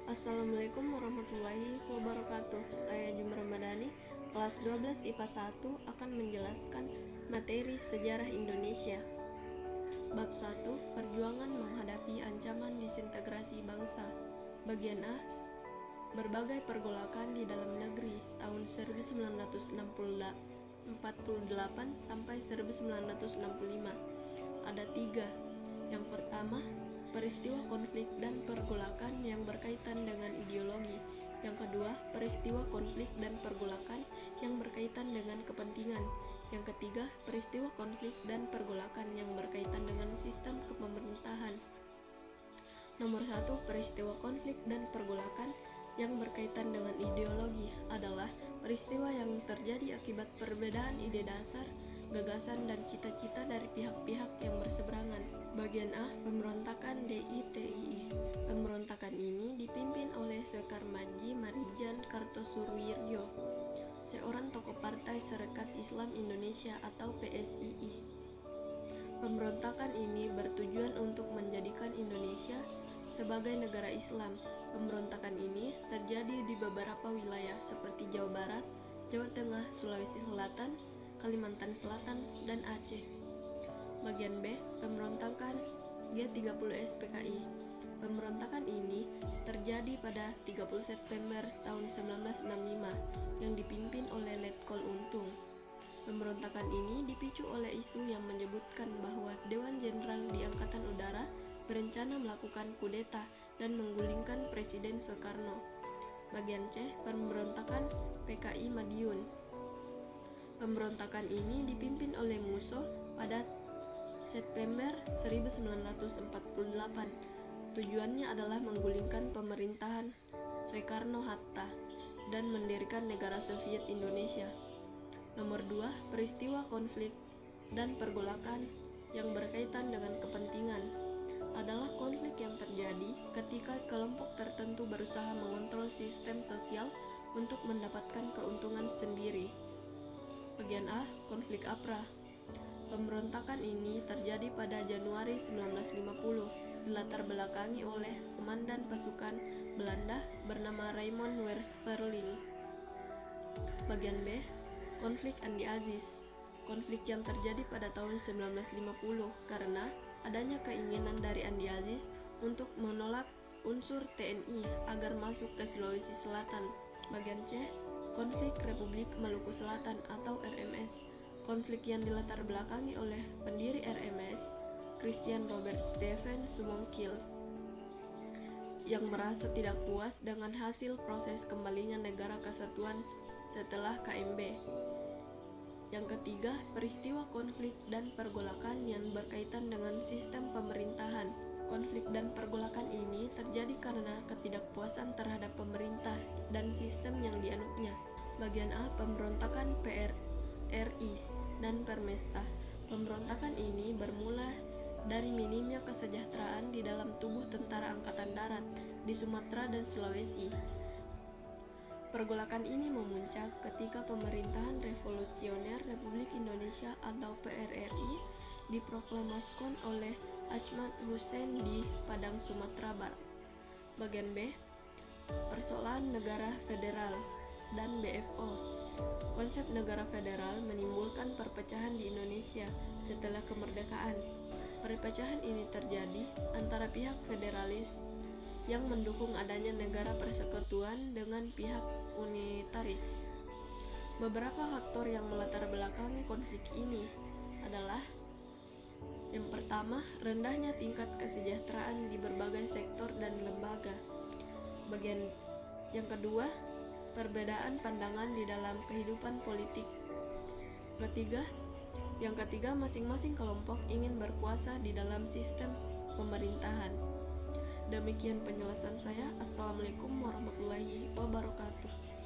Assalamualaikum warahmatullahi wabarakatuh. Saya Jumra Madani, kelas 12 IPA 1 akan menjelaskan materi sejarah Indonesia. Bab 1, Perjuangan menghadapi ancaman disintegrasi bangsa. Bagian A, berbagai pergolakan di dalam negeri tahun 1948 sampai 1965. Ada 3. Yang pertama, peristiwa konflik dan pergolakan yang berkaitan dengan ideologi. Yang kedua, peristiwa konflik dan pergolakan yang berkaitan dengan kepentingan. Yang ketiga, peristiwa konflik dan pergolakan yang berkaitan dengan sistem kepemerintahan. Nomor 1, peristiwa konflik dan pergolakan yang berkaitan dengan ideologi adalah peristiwa yang terjadi akibat perbedaan ide dasar, gagasan, dan cita-cita dari pihak-pihak yang berseberangan. Bagian A, pemberontakan DITII. Pemberontakan ini dipimpin oleh Soekarmadji Marijan Kartosurwiryo, seorang tokoh Partai Sarekat Islam Indonesia atau PSII. Pemberontakan ini bertujuan untuk menjadikan Indonesia sebagai negara Islam. Pemberontakan ini terjadi di beberapa wilayah seperti Jawa Barat, Jawa Tengah, Sulawesi Selatan, Kalimantan Selatan, dan Aceh. Bagian B, pemberontakan G30S PKI. Pemberontakan ini terjadi pada 30 September tahun 1965 yang dipimpin oleh Letkol Untung. Pemberontakan ini dipicu oleh isu yang menyebutkan bahwa Dewan Jenderal di Angkatan Udara berencana melakukan kudeta dan menggulingkan Presiden Soekarno. Bagian C, pemberontakan PKI Madiun. Pemberontakan ini dipimpin oleh Musso pada September 1948. Tujuannya adalah menggulingkan pemerintahan Soekarno-Hatta dan mendirikan negara Soviet Indonesia. Nomor 2, peristiwa konflik dan pergolakan yang berkaitan dengan kepentingan adalah konflik yang terjadi ketika kelompok tertentu berusaha mengontrol sistem sosial untuk mendapatkan keuntungan sendiri. Bagian A, konflik APRA. Pemberontakan ini terjadi pada Januari 1950, dilatar belakangi oleh komandan pasukan Belanda bernama Raymond Westerling. Bagian B, konflik Andi Aziz. Konflik yang terjadi pada tahun 1950 karena adanya keinginan dari Andi Aziz untuk menolak unsur TNI agar masuk ke Sulawesi Selatan. Bagian C, konflik Republik Maluku Selatan atau RMS. Konflik yang dilatar belakangi oleh pendiri RMS, Christian Robert Stephen Sumongkil, yang merasa tidak puas dengan hasil proses kembalinya negara kesatuan setelah KMB. Yang ketiga, peristiwa konflik dan pergolakan yang berkaitan dengan sistem pemerintahan. Konflik dan pergolakan ini terjadi karena ketidakpuasan terhadap pemerintah dan sistem yang dianutnya. Bagian A, pemberontakan PRRI dan Permesta. Pemberontakan ini bermula dari minimnya kesejahteraan di dalam tubuh tentara angkatan darat di Sumatera dan Sulawesi. Pergolakan ini memuncak ketika pemerintahan revolusioner Republik Indonesia atau PRRI diproklamaskan oleh Ahmad Hussein di Padang, Sumatera Barat. Bagian B, persoalan negara federal dan BFO. Konsep negara federal menimbulkan perpecahan di Indonesia setelah kemerdekaan. Perpecahan ini terjadi antara pihak federalis yang mendukung adanya negara persekutuan dengan pihak unitaris. Beberapa faktor yang melatar belakangi konflik ini adalah: yang pertama, rendahnya tingkat kesejahteraan di berbagai sektor dan lembaga. Yang kedua, perbedaan pandangan di dalam kehidupan politik. Yang ketiga, masing-masing kelompok ingin berkuasa di dalam sistem pemerintahan. Demikian penjelasan saya. Assalamualaikum warahmatullahi wabarakatuh.